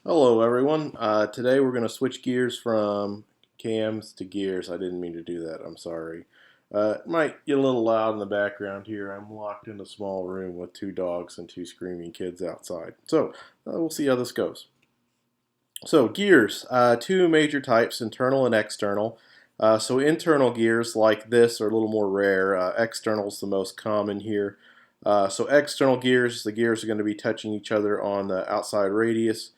Hello everyone. Today we're going to switch gears from cams to gears. I didn't mean to do that. I'm sorry. It might get a little loud in the background here. I'm locked in a small room with two dogs and two screaming kids outside. So we'll see how this goes. So gears, two major types, internal and external. So internal gears like this are a little more rare. External is the most common here. So external gears, the gears are going to be touching each other on the outside radius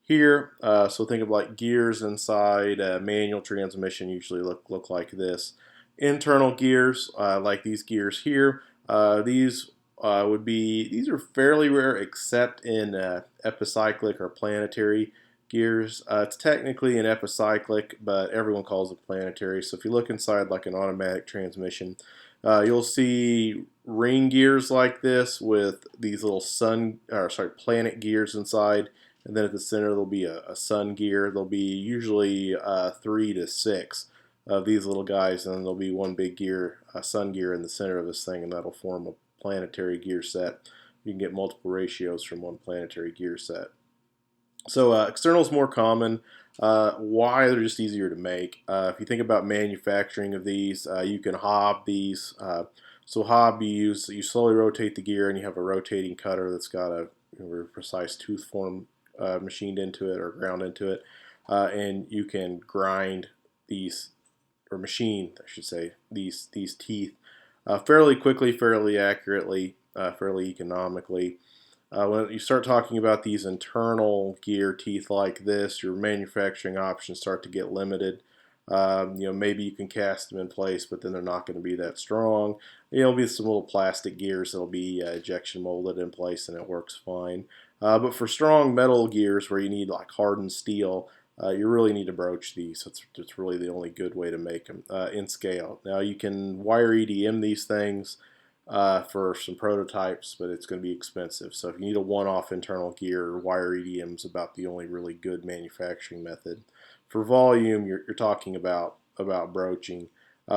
here. So think of like gears inside a manual transmission usually look like this. Internal gears, like these gears here, these are fairly rare except in epicyclic or planetary gears. It's technically an epicyclic, but everyone calls it planetary. So if you look inside like an automatic transmission, you'll see ring gears like this with these little planet gears inside, and then at the center there'll be a sun gear. There'll be usually 3 to 6 of these little guys, and then there'll be one big gear, a sun gear in the center of this thing, and that'll form a planetary gear set. You can get multiple ratios from one planetary gear set. So external is more common. Why? They're just easier to make. If you think about manufacturing of these, you can hob these. So hob, you slowly rotate the gear, and you have a rotating cutter that's got a precise tooth form machined into it or ground into it, and you can grind these, or machine, I should say, these teeth fairly quickly, fairly accurately, fairly economically. When you start talking about these internal gear teeth like this, your manufacturing options start to get limited. Maybe you can cast them in place, but then they're not going to be that strong. There'll be some little plastic gears that'll be ejection molded in place, and it works fine. But for strong metal gears where you need like hardened steel, you really need to broach these. It's really the only good way to make them in scale. Now you can wire EDM these things for some prototypes, but it's going to be expensive. So if you need a one-off internal gear, wire EDM is about the only really good manufacturing method. For volume, you're talking about broaching.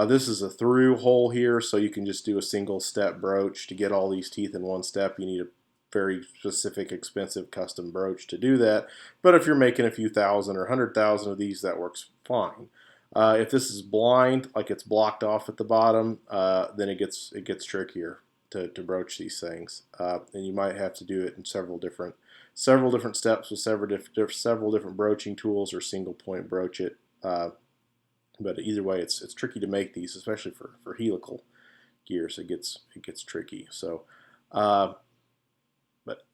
This is a through hole here, so you can just do a single step broach. To get all these teeth in one step, you need a very specific, expensive custom broach to do that. But if you're making a few thousand or 100,000 of these, that works fine. If this is blind, like it's blocked off at the bottom, then it gets trickier to broach these things, and you might have to do it in several different steps with several different broaching tools, or single point broach it. But either way, it's tricky to make these, especially for helical gears. It gets tricky. So, but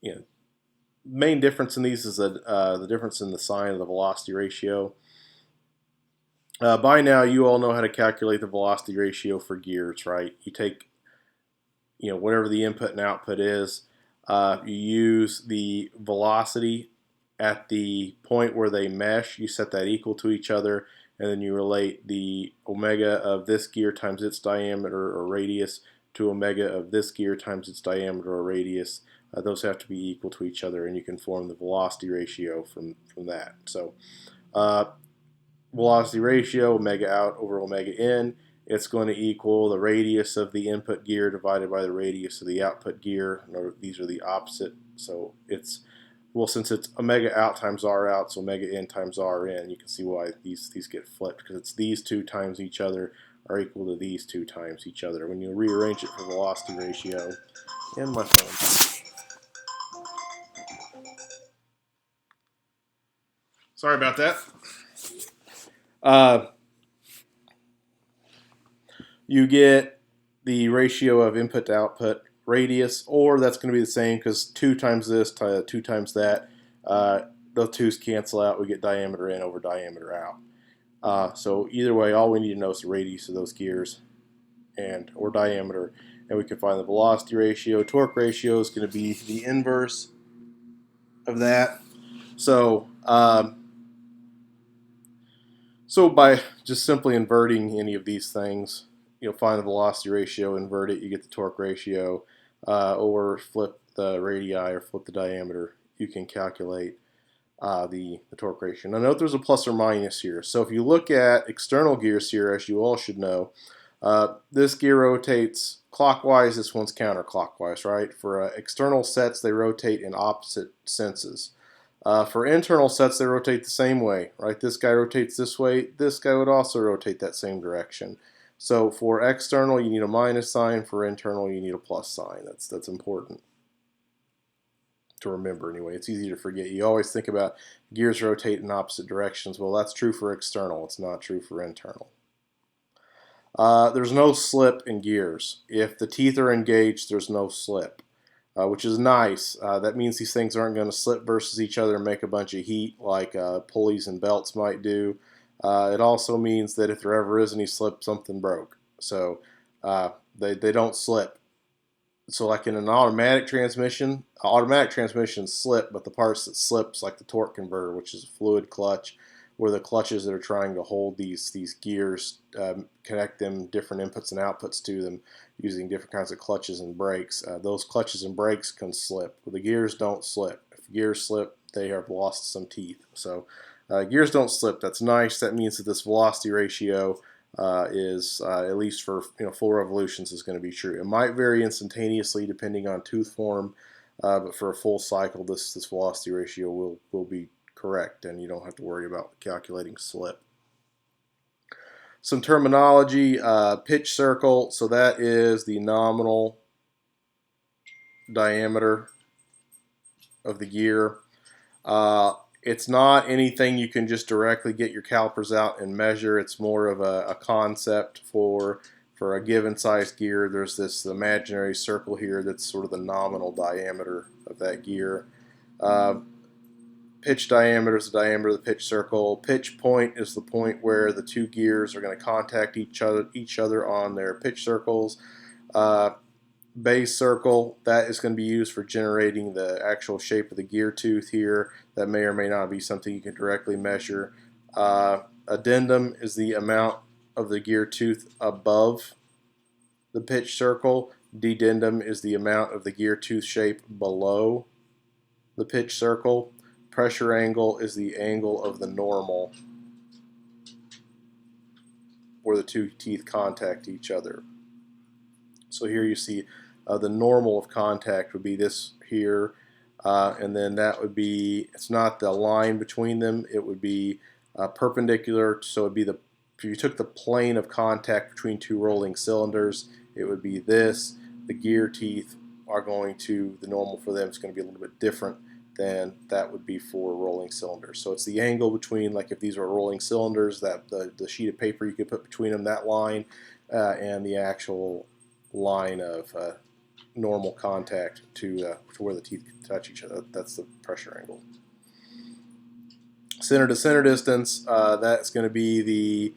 main difference in these is that the difference in the sign of the velocity ratio. By now, you all know how to calculate the velocity ratio for gears, right? You take, whatever the input and output is. You use the velocity at the point where they mesh. You set that equal to each other, and then you relate the omega of this gear times its diameter or radius to omega of this gear times its diameter or radius. Those have to be equal to each other, and you can form the velocity ratio from that. So velocity ratio, omega out over omega in, it's going to equal the radius of the input gear divided by the radius of the output gear. These are the opposite. So since it's omega out times R out, so omega in times R in, you can see why these get flipped, because it's these two times each other are equal to these two times each other. When you rearrange it for velocity ratio, and my phone. Sorry about that. You get the ratio of input to output radius, or that's going to be the same because 2 times this, 2 times that. Those 2's cancel out. We get diameter in over diameter out. So either way, all we need to know is the radius of those gears or diameter, and we can find the velocity ratio. Torque ratio is going to be the inverse of that. So by just simply inverting any of these things, you'll find the velocity ratio, invert it, you get the torque ratio, or flip the radii or flip the diameter. You can calculate the torque ratio. Now note there's a plus or minus here. So if you look at external gears here, as you all should know, this gear rotates clockwise, this one's counterclockwise, right? For external sets, they rotate in opposite senses. For internal sets, they rotate the same way, right? This guy rotates this way. This guy would also rotate that same direction. So for external, you need a minus sign. For internal, you need a plus sign. That's important to remember anyway. It's easy to forget. You always think about gears rotate in opposite directions. Well, that's true for external. It's not true for internal. There's no slip in gears. If the teeth are engaged, there's no slip, which is nice. That means these things aren't going to slip versus each other and make a bunch of heat like pulleys and belts might do. It also means that if there ever is any slip, something broke. So they don't slip. So like in an automatic transmissions slip, but the parts that slips, like the torque converter, which is a fluid clutch, where the clutches that are trying to hold these gears, connect them different inputs and outputs to them using different kinds of clutches and brakes. Those clutches and brakes can slip. Well, the gears don't slip. If gears slip, they have lost some teeth. So gears don't slip. That's nice. That means that this velocity ratio is at least for full revolutions is going to be true. It might vary instantaneously depending on tooth form, but for a full cycle, this velocity ratio will be correct, and you don't have to worry about calculating slip. Some terminology: pitch circle. So that is the nominal diameter of the gear. It's not anything you can just directly get your calipers out and measure. It's more of a concept for a given size gear. There's this imaginary circle here that's sort of the nominal diameter of that gear. Pitch diameter is the diameter of the pitch circle. Pitch point is the point where the two gears are going to contact each other on their pitch circles. Base circle, that is going to be used for generating the actual shape of the gear tooth here. That may or may not be something you can directly measure. Addendum is the amount of the gear tooth above the pitch circle. Dedendum is the amount of the gear tooth shape below the pitch circle. Pressure angle is the angle of the normal where the two teeth contact each other. So here you see the normal of contact would be this here, and then that would be, it's not the line between them, it would be perpendicular. So it would be if you took the plane of contact between two rolling cylinders, it would be this. The gear teeth are going to, the normal for them is going to be a little bit different than that would be for rolling cylinders. So it's the angle between, like if these were rolling cylinders, that the sheet of paper you could put between them, that line, and the actual line of normal contact to where the teeth touch each other. That's the pressure angle. Center to center distance, that's going to be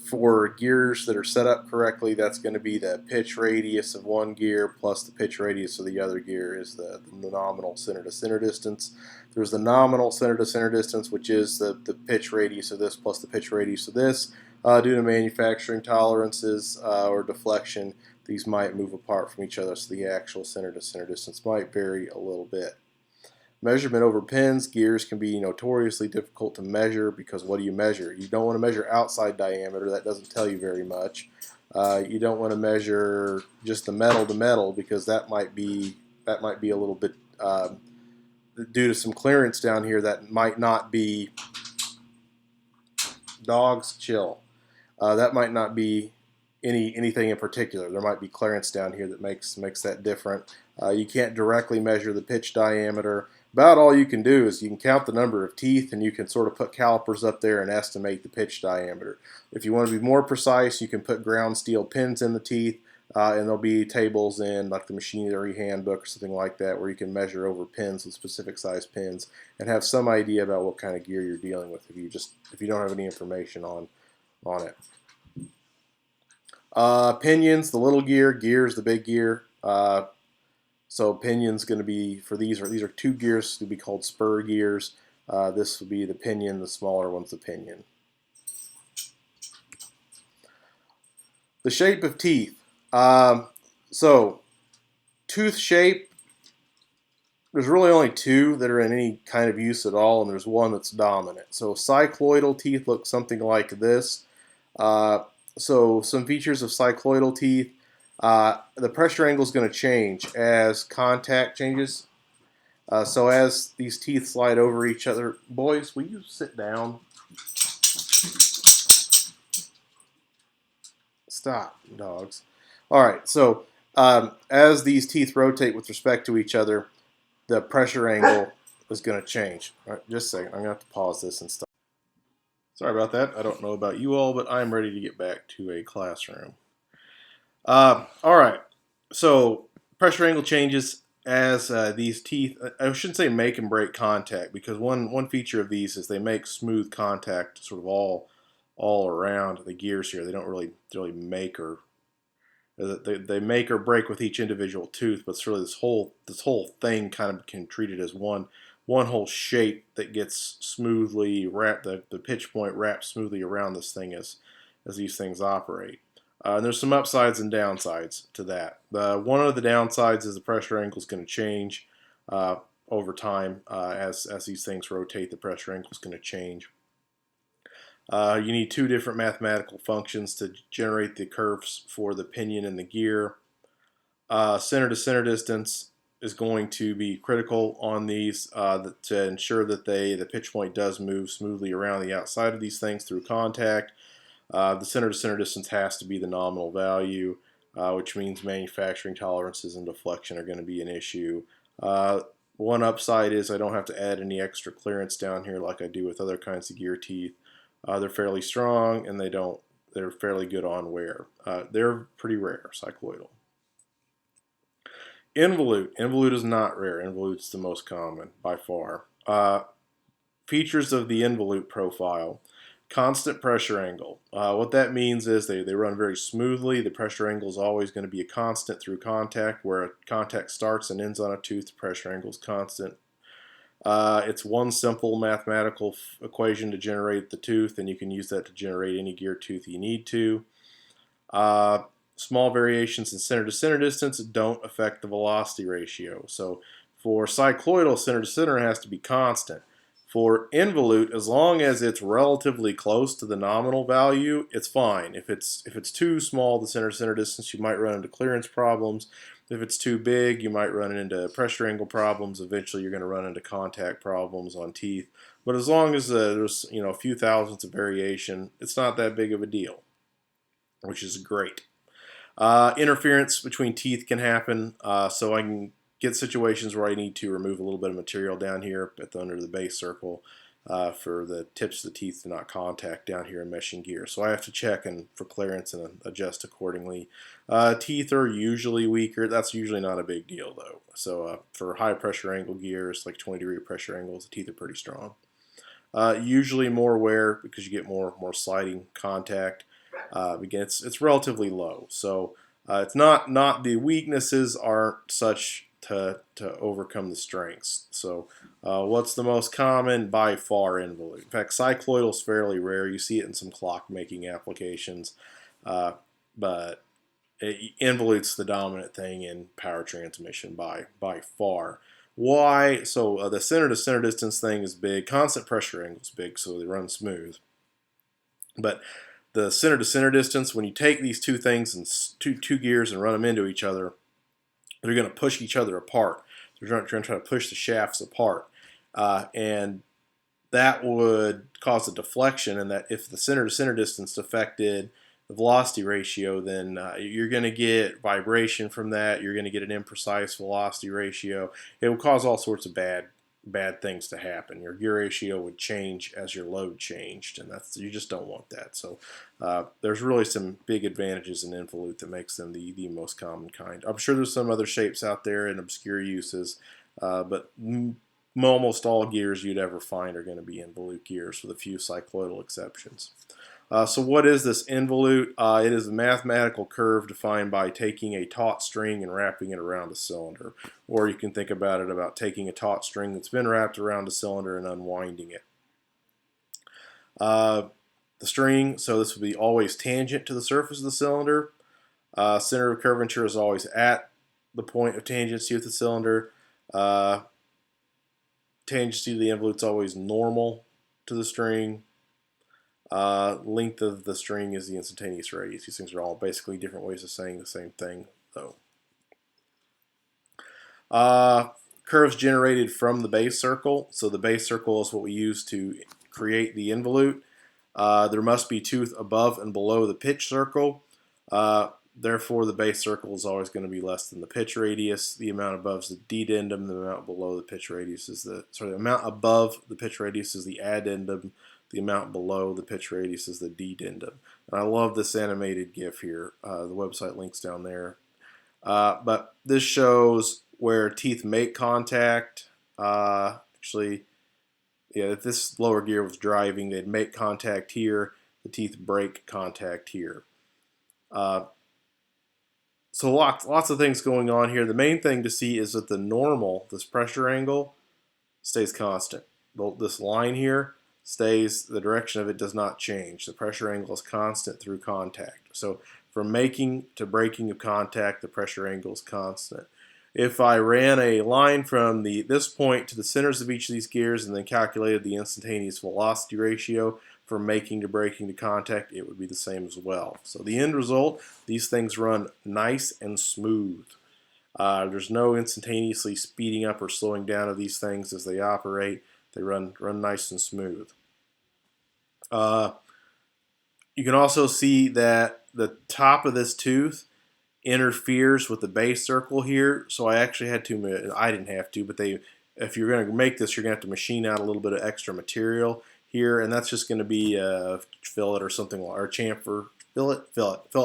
for gears that are set up correctly, that's going to be the pitch radius of one gear plus the pitch radius of the other gear is the nominal center to center distance. There's the nominal center to center distance, which is the pitch radius of this plus the pitch radius of this. Due to manufacturing tolerances or deflection, these might move apart from each other, so the actual center to center distance might vary a little bit. Measurement over pins. Gears can be notoriously difficult to measure because what do you measure? You don't want to measure outside diameter. That doesn't tell you very much. You don't want to measure just the metal to metal because that might be a little bit due to some clearance down here. That might not be, dogs chill. That might not be anything in particular. There might be clearance down here that makes that different. You can't directly measure the pitch diameter. About all you can do is you can count the number of teeth and you can sort of put calipers up there and estimate the pitch diameter. If you want to be more precise, you can put ground steel pins in the teeth, and there'll be tables in like the machinery handbook or something like that where you can measure over pins with specific size pins and have some idea about what kind of gear you're dealing with if you don't have any information on it. Pinions, the little gear, gears, the big gear. So pinion's going to be, for these are two gears to be called spur gears. This would be the pinion, the smaller one's the pinion. The shape of teeth. So tooth shape, there's really only two that are in any kind of use at all, and there's one that's dominant. So cycloidal teeth look something like this. So some features of cycloidal teeth. The pressure angle is going to change as contact changes. So as these teeth slide over each other, boys, will you sit down? Stop, dogs. All right, so as these teeth rotate with respect to each other, the pressure angle is going to change. All right, just a second. I'm going to have to pause this and stop. Sorry about that. I don't know about you all, but I'm ready to get back to a classroom. All right, so pressure angle changes as these teeth, I shouldn't say make and break contact, because one feature of these is they make smooth contact sort of all around the gears here. They don't really make or they make or break with each individual tooth, but it's really this whole thing kind of can treat it as one whole shape that gets smoothly wrapped. The pitch point wraps smoothly around this thing as these things operate. And there's some upsides and downsides to that. One of the downsides is the pressure angle is going to change over time as these things rotate. The pressure angle is going to change. You need two different mathematical functions to generate the curves for the pinion and the gear. Center to center distance is going to be critical on these to ensure that the pitch point does move smoothly around the outside of these things through contact. The center to center distance has to be the nominal value, which means manufacturing tolerances and deflection are going to be an issue. One upside is I don't have to add any extra clearance down here like I do with other kinds of gear teeth. They're fairly strong and they're fairly good on wear. They're pretty rare, cycloidal. Involute is not rare. Involute's the most common by far. Features of the involute profile: constant pressure angle. What that means is they run very smoothly. The pressure angle is always going to be a constant through contact. Where a contact starts and ends on a tooth, the pressure angle is constant. It's one simple mathematical equation to generate the tooth, and you can use that to generate any gear tooth you need to. Small variations in center to center distance don't affect the velocity ratio. So for cycloidal, center to center has to be constant. For involute, as long as it's relatively close to the nominal value, it's fine. If it's too small, the center to center distance, you might run into clearance problems. If it's too big, you might run into pressure angle problems. Eventually, you're going to run into contact problems on teeth. But as long as there's a few thousandths of variation, it's not that big of a deal, which is great. Interference between teeth can happen, so I can get situations where I need to remove a little bit of material down here under the base circle for the tips of the teeth to not contact down here in meshing gear. So I have to check for clearance and adjust accordingly. Teeth are usually weaker. That's usually not a big deal though. So for high pressure angle gears, like 20-degree pressure angles, the teeth are pretty strong. Usually more wear because you get more sliding contact. Again, it's relatively low, so it's not the weaknesses aren't such to overcome the strengths. So what's the most common? By far, involute. In fact, cycloidal is fairly rare. You see it in some clock making applications, but involute's the dominant thing in power transmission by far. Why? So the center to center distance thing is big. Constant pressure angle is big, so they run smooth. But the center to center distance, when you take these two things and two gears and run them into each other, they're going to push each other apart. They're going to try to push the shafts apart, and that would cause a deflection. And that if the center to center distance affected the velocity ratio, then you're going to get vibration from that. You're going to get an imprecise velocity ratio. It will cause all sorts of bad things to happen. Your gear ratio would change as your load changed, and you just don't want that. So there's really some big advantages in involute that makes them the most common kind. I'm sure there's some other shapes out there and obscure uses, but almost all gears you'd ever find are going to be involute gears, with a few cycloidal exceptions. So what is this involute? It is a mathematical curve defined by taking a taut string and wrapping it around a cylinder. Or you can think about it about taking a taut string that's been wrapped around a cylinder and unwinding it. The string, so this would be always tangent to the surface of the cylinder. Center of curvature is always at the point of tangency with the cylinder. Tangency to the involute is always normal to the string. Length of the string is the instantaneous radius. These things are all basically different ways of saying the same thing, though. curves generated from the base circle. So the base circle is what we use to create the involute. There must be tooth above and below the pitch circle. Therefore, the base circle is always going to be less than the pitch radius. The amount above is the dedendum. The amount below the pitch radius is the amount above the pitch radius is the addendum. The amount below the pitch radius is the dedendum. And I love this animated GIF here. The website link's down there. But this shows where teeth make contact. Actually, yeah, if this lower gear was driving, they'd make contact here. The teeth break contact here. So lots of things going on here. The main thing to see is that the normal, this pressure angle, stays constant. This line here stays, the direction of it does not change. The pressure angle is constant through contact. So from making to breaking of contact, the pressure angle is constant. If I ran a line from this point to the centers of each of these gears and then calculated the instantaneous velocity ratio from making to breaking to contact, it would be the same as well. So the end result, these things run nice and smooth. There's no instantaneously speeding up or slowing down of these things as they operate. They run nice and smooth. You can also see that the top of this tooth interferes with the base circle here. So I actually had to, I didn't have to, but if you're going to make this, you're going to have to machine out a little bit of extra material here, and that's just going to be a fillet or something, or chamfer, fillet,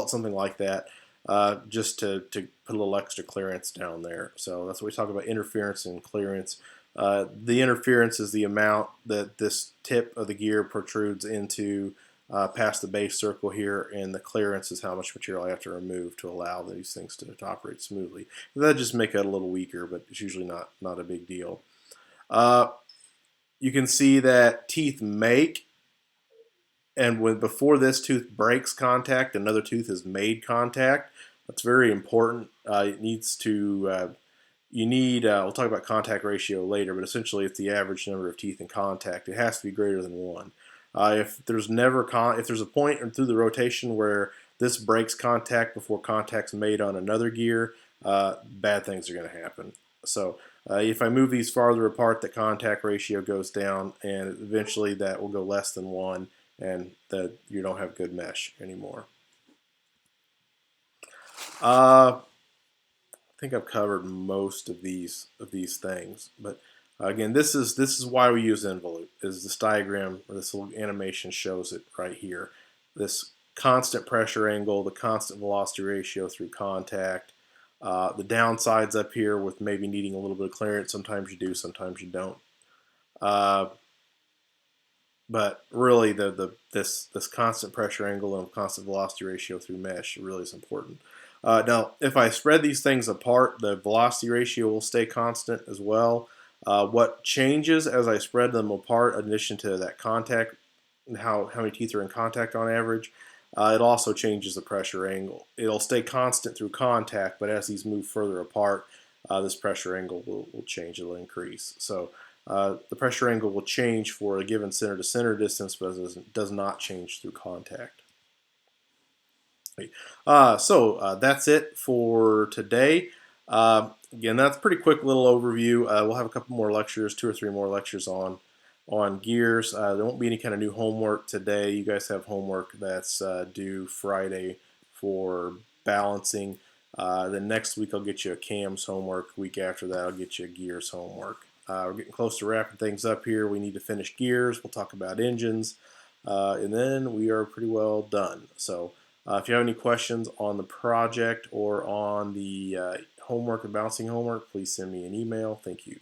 something like that, just to put a little extra clearance down there. So that's what we talk about, interference and clearance. The interference is the amount that this tip of the gear protrudes into past the base circle here, and the clearance is how much material I have to remove to allow these things to operate smoothly. That just make it a little weaker, but it's usually not a big deal. You can see that teeth make, and before this tooth breaks contact, another tooth has made contact. That's very important. It needs to, we'll talk about contact ratio later, but essentially it's the average number of teeth in contact. It has to be greater than 1. If there's a point through the rotation where this breaks contact before contact's made on another gear, bad things are going to happen. So if I move these farther apart, the contact ratio goes down, and eventually that will go less than 1, and you don't have good mesh anymore. I think I've covered most of these things, but again, this is why we use Involute. Is this diagram, or this little animation shows it right here. This constant pressure angle, the constant velocity ratio through contact. The downsides up here with maybe needing a little bit of clearance. Sometimes you do, sometimes you don't. But really, this constant pressure angle and constant velocity ratio through mesh really is important. Now, if I spread these things apart, the velocity ratio will stay constant as well. What changes as I spread them apart, in addition to that contact, and how many teeth are in contact on average, it also changes the pressure angle. It'll stay constant through contact, but as these move further apart, this pressure angle will change. It'll increase. So the pressure angle will change for a given center-to-center distance, but it does not change through contact. So that's it for today. Again, that's a pretty quick little overview. We'll have a couple more lectures, 2 or 3 more lectures on gears. There won't be any kind of new homework today. You guys have homework that's due Friday for balancing. Then next week I'll get you a cams homework. Week after that I'll get you a gears homework. We're getting close to wrapping things up here. We need to finish gears. We'll talk about engines. And then we are pretty well done. So if you have any questions on the project or on the homework and balancing homework, please send me an email. Thank you.